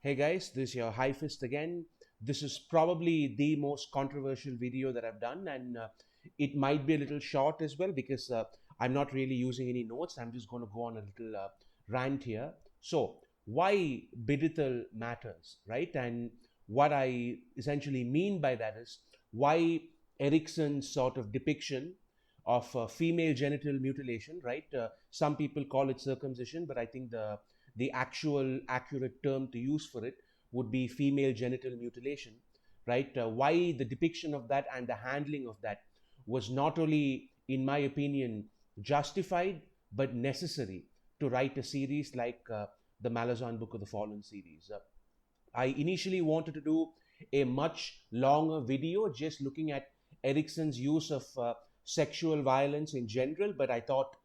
Hey guys, this is your High Fist again. This is probably the most controversial video that I've done, and it might be a little short as well because I'm not really using any notes. I'm just going to go on a little rant here. So, why Bidithal matters, right? And what I essentially mean by that is why Erickson's sort of depiction of female genital mutilation, right? Some people call it circumcision, but I think the actual accurate term to use for it would be female genital mutilation, right? Why the depiction of that and the handling of that was not only, in my opinion, justified but necessary to write a series like the Malazan Book of the Fallen series. I initially wanted to do a much longer video just looking at Erickson's use of sexual violence in general, but I thought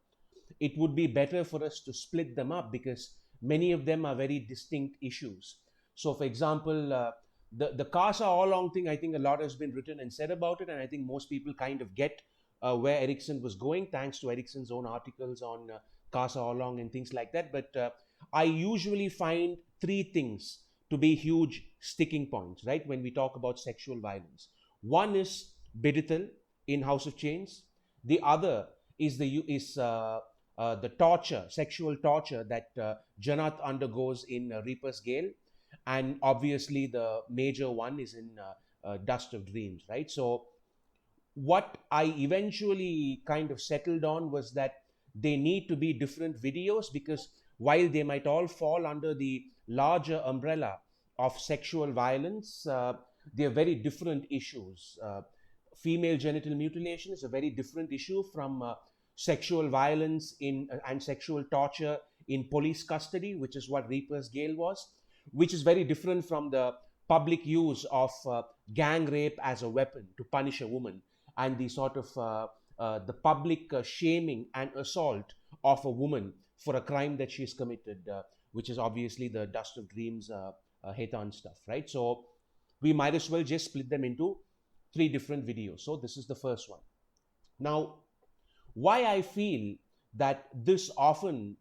it would be better for us to split them up because many of them are very distinct issues. So, for example, the Casa all along thing, I think a lot has been written and said about it, and I think most people kind of get where Erickson was going thanks to Erickson's own articles on Casa all along and things like that. But I usually find three things to be huge sticking points, right, when we talk about sexual violence. One is Bidithal in House of Chains. The other is the torture, sexual torture that Janath undergoes in Reaper's Gale. And obviously, the major one is in Dust of Dreams, right? So, what I eventually kind of settled on was that they need to be different videos because while they might all fall under the larger umbrella of sexual violence, they are very different issues. Female genital mutilation is a very different issue from sexual violence in and sexual torture in police custody, which is what Reaper's Gale was, which is very different from the public use of gang rape as a weapon to punish a woman and the sort of the public shaming and assault of a woman for a crime that she's committed, which is obviously the Dust of Dreams Hetan stuff, right? So we might as well just split them into three different videos. So this is the first one. Now, why I feel that this often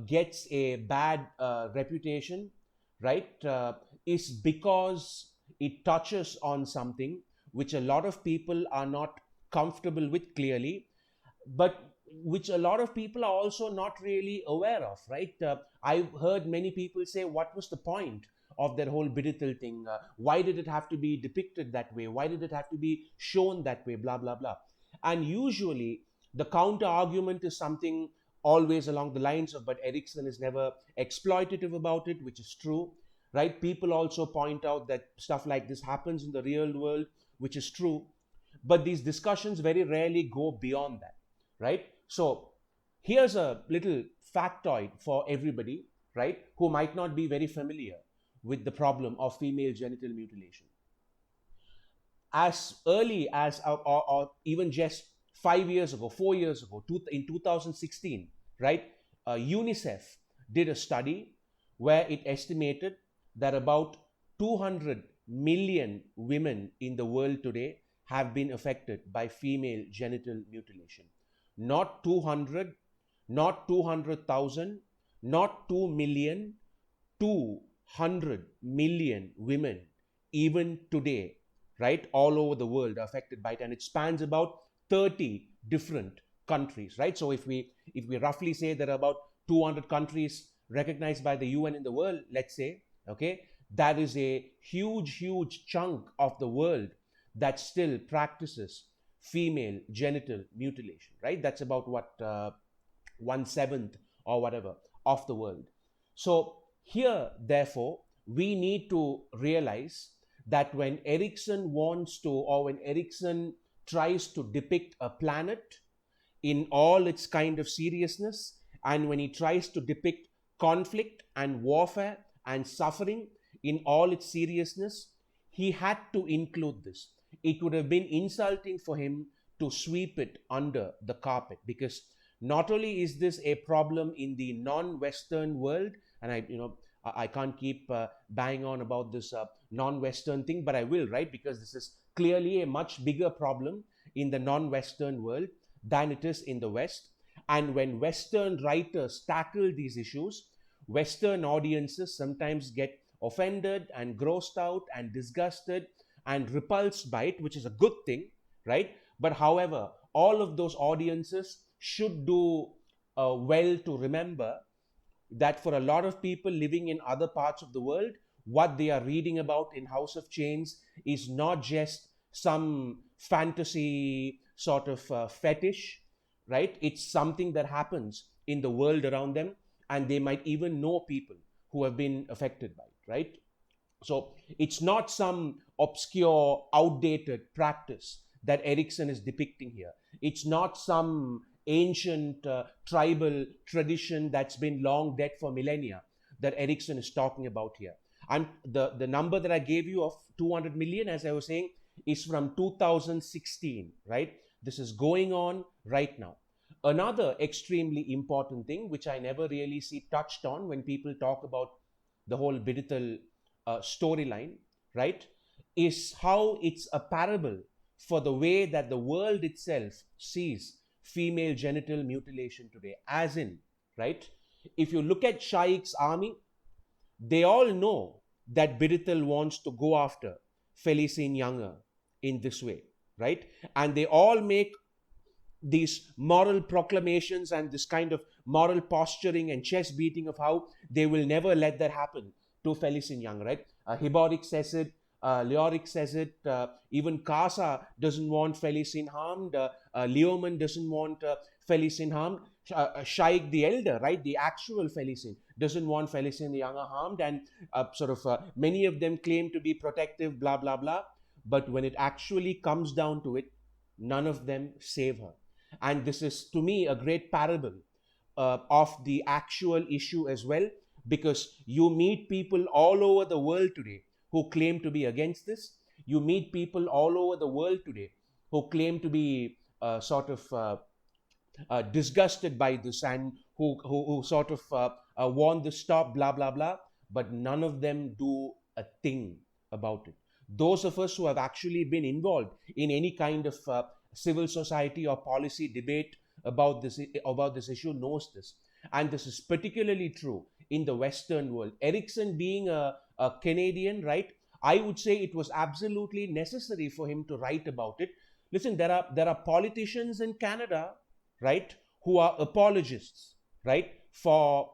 gets a bad reputation, right, is because it touches on something which a lot of people are not comfortable with clearly, but which a lot of people are also not really aware of, right? I've heard many people say, what was the point of that whole Bidithal thing? Why did it have to be depicted that way? Why did it have to be shown that way? Blah, blah, blah. And usually, the counter argument is something always along the lines of, but Erickson is never exploitative about it, which is true, right? People also point out that stuff like this happens in the real world, which is true. But these discussions very rarely go beyond that, right? So here's a little factoid for everybody, right, who might not be very familiar with the problem of female genital mutilation. As early as, or even just 5 years ago, 4 years ago, in 2016, right, UNICEF did a study where it estimated that about 200 million women in the world today have been affected by female genital mutilation. Not 200, not 200,000, not 2 million, 200 million women, even today, right, all over the world are affected by it, and it spans about 30 different countries, right? So if we roughly say there are about 200 countries recognized by the UN in the world, let's say, okay, that is a huge chunk of the world that still practices female genital mutilation, right? That's about what 1/7 or whatever of the world. So here, therefore, we need to realize that when Erickson wants to, or when Erickson tries to depict a planet in all its kind of seriousness, and when he tries to depict conflict and warfare and suffering in all its seriousness, he had to include this. It would have been insulting for him to sweep it under the carpet, because not only is this a problem in the non-Western world, and I can't keep banging on about this non-Western thing, but I will, right? Because this is clearly a much bigger problem in the non-Western world than it is in the West. And when Western writers tackle these issues, Western audiences sometimes get offended and grossed out and disgusted and repulsed by it, which is a good thing, right? But however, all of those audiences should do well to remember that for a lot of people living in other parts of the world, what they are reading about in House of Chains is not just some fantasy sort of fetish, right? It's something that happens in the world around them, and they might even know people who have been affected by it, right? So it's not some obscure, outdated practice that Erickson is depicting here. It's not some ancient tribal tradition that's been long dead for millennia that Erickson is talking about here. And the number that I gave you of 200 million, as I was saying, is from 2016, right? This is going on right now. Another extremely important thing, which I never really see touched on when people talk about the whole Bidithal storyline, right, is how it's a parable for the way that the world itself sees female genital mutilation today. As in, right, if you look at Shaikh's army, they all know that Bidithal wants to go after Felicine Younger in this way, right? And they all make these moral proclamations and this kind of moral posturing and chest beating of how they will never let that happen to Felicine Young, right? Hiboric says it, Leoric says it, even Casa doesn't want Felicine harmed, Leoman doesn't want Felicine harmed, Shaikh the Elder, right, the actual Felicine, doesn't want Felicine the Younger harmed, and many of them claim to be protective, blah, blah, blah. But when it actually comes down to it, none of them save her. And this is, to me, a great parable of the actual issue as well, because you meet people all over the world today who claim to be against this. You meet people all over the world today who claim to be disgusted by this and who want this stop, blah, blah, blah. But none of them do a thing about it. Those of us who have actually been involved in any kind of civil society or policy debate about this issue knows this. And this is particularly true in the Western world. Erickson being a Canadian, right, I would say it was absolutely necessary for him to write about it. Listen, there are politicians in Canada, right, who are apologists, right, for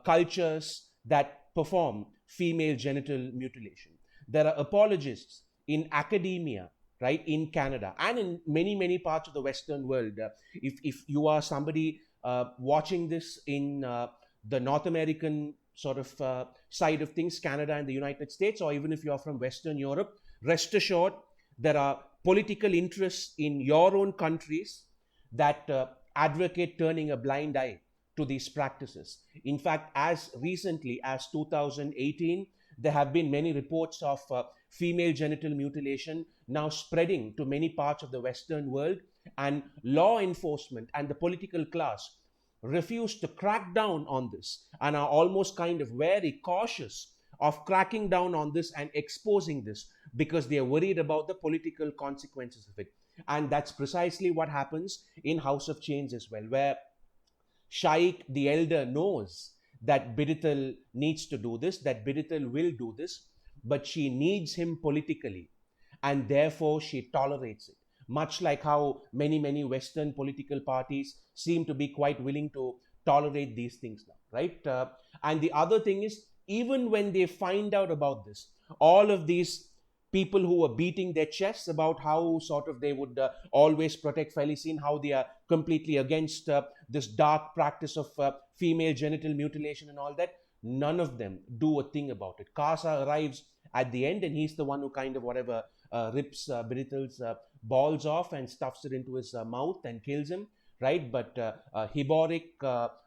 cultures that perform female genital mutilation. There are apologists in academia, right, in Canada and in many, many parts of the Western world. If you are somebody watching this in the North American side of things, Canada and the United States, or even if you're from Western Europe, rest assured there are political interests in your own countries that advocate turning a blind eye to these practices. In fact, as recently as 2018, there have been many reports of female genital mutilation now spreading to many parts of the Western world, and law enforcement and the political class refuse to crack down on this and are almost kind of very cautious of cracking down on this and exposing this because they are worried about the political consequences of it. And that's precisely what happens in House of Chains as well, where Shaikh the Elder knows that Bidithal needs to do this, that Bidithal will do this, but she needs him politically, and therefore she tolerates it. Much like how many, many Western political parties seem to be quite willing to tolerate these things now, right? And the other thing is, even when they find out about this, all of these people who were beating their chests about how they would always protect Felicine, how they are completely against this dark practice of female genital mutilation and all that, none of them do a thing about it. Casa arrives at the end and he's the one who kind of rips Bidithal's balls off and stuffs it into his mouth and kills him, right? But Hiboric,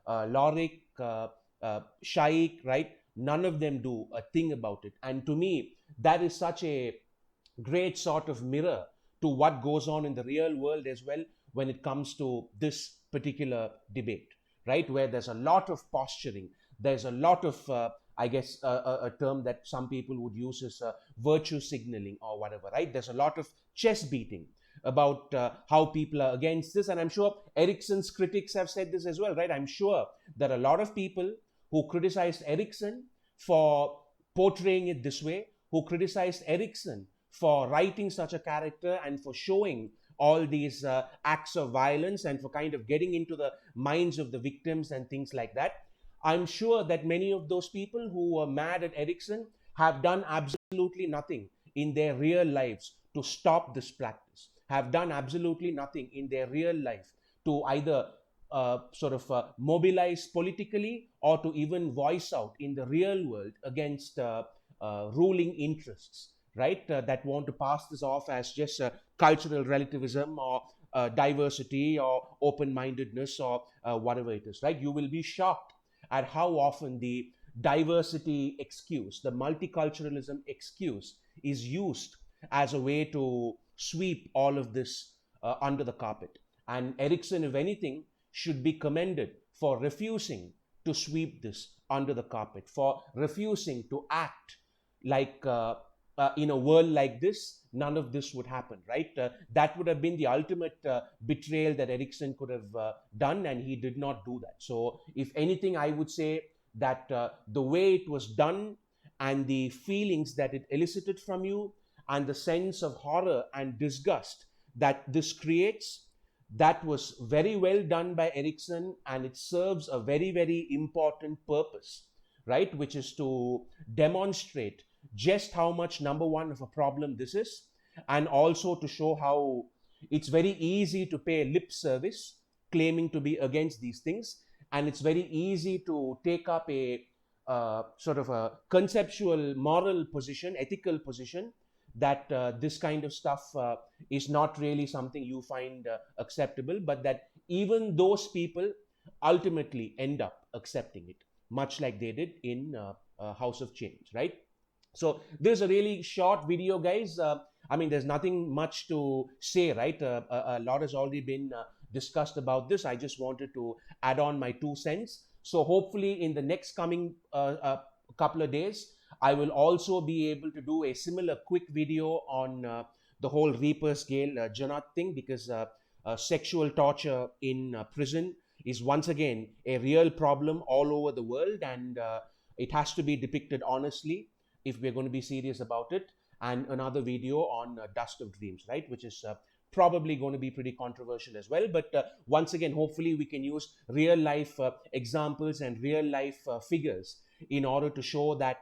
Loric, Shaikh, right? None of them do a thing about it. And to me, that is such a great sort of mirror to what goes on in the real world as well when it comes to this particular debate, right? Where there's a lot of posturing, there's a lot of, a term that some people would use is virtue signaling or whatever, right? There's a lot of chest beating about how people are against this. And I'm sure Erickson's critics have said this as well, right? I'm sure there are a lot of people who criticized Erickson for portraying it this way, who criticized Erikson for writing such a character and for showing all these acts of violence and for kind of getting into the minds of the victims and things like that. I'm sure that many of those people who were mad at Erikson have done absolutely nothing in their real lives to stop this practice, have done absolutely nothing in their real life to either mobilize politically or to even voice out in the real world against ruling interests, right? That want to pass this off as just cultural relativism or diversity or open-mindedness or whatever it is, right? You will be shocked at how often the diversity excuse, the multiculturalism excuse, is used as a way to sweep all of this under the carpet. And Erikson, if anything, should be commended for refusing to sweep this under the carpet, for refusing to act like in a world like this, none of this would happen, right? That would have been the ultimate betrayal that Erikson could have done, and he did not do that. So, if anything, I would say that the way it was done and the feelings that it elicited from you and the sense of horror and disgust that this creates, that was very well done by Erikson, and it serves a very, very important purpose, right? Which is to demonstrate just how much, number one, of a problem this is, and also to show how it's very easy to pay lip service claiming to be against these things, and it's very easy to take up a sort of a conceptual moral position, ethical position, that this kind of stuff is not really something you find acceptable, but that even those people ultimately end up accepting it, much like they did in House of Change, right? So there's a really short video, guys. I mean, there's nothing much to say, right? A lot has already been discussed about this. I just wanted to add on my 2 cents. So hopefully in the next coming couple of days, I will also be able to do a similar quick video on the whole Reaper's Gale Janat thing, because sexual torture in prison is once again a real problem all over the world, and it has to be depicted honestly if we're going to be serious about it. And another video on Dust of Dreams, right, which is probably going to be pretty controversial as well. But once again, hopefully we can use real life examples and real life figures in order to show that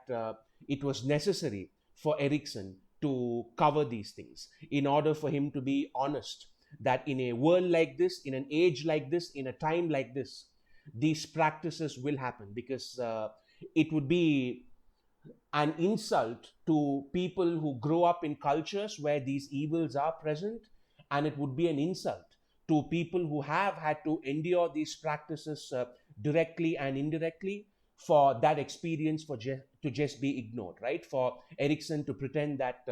it was necessary for Erikson to cover these things, in order for him to be honest that in a world like this, in an age like this, in a time like this, these practices will happen, because it would be an insult to people who grow up in cultures where these evils are present, and it would be an insult to people who have had to endure these practices directly and indirectly, for that experience to just be ignored, right? For Erikson to pretend that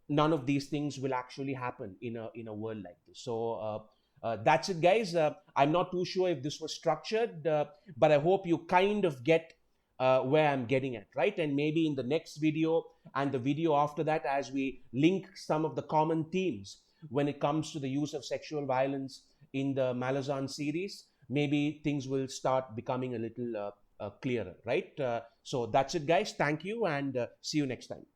none of these things will actually happen in a world like this. So that's it, guys. I'm not too sure if this was structured, but I hope you kind of get where I'm getting at, right? And maybe in the next video and the video after that, as we link some of the common themes when it comes to the use of sexual violence in the Malazan series, maybe things will start becoming a little clearer, right? So that's it, guys. Thank you, and see you next time.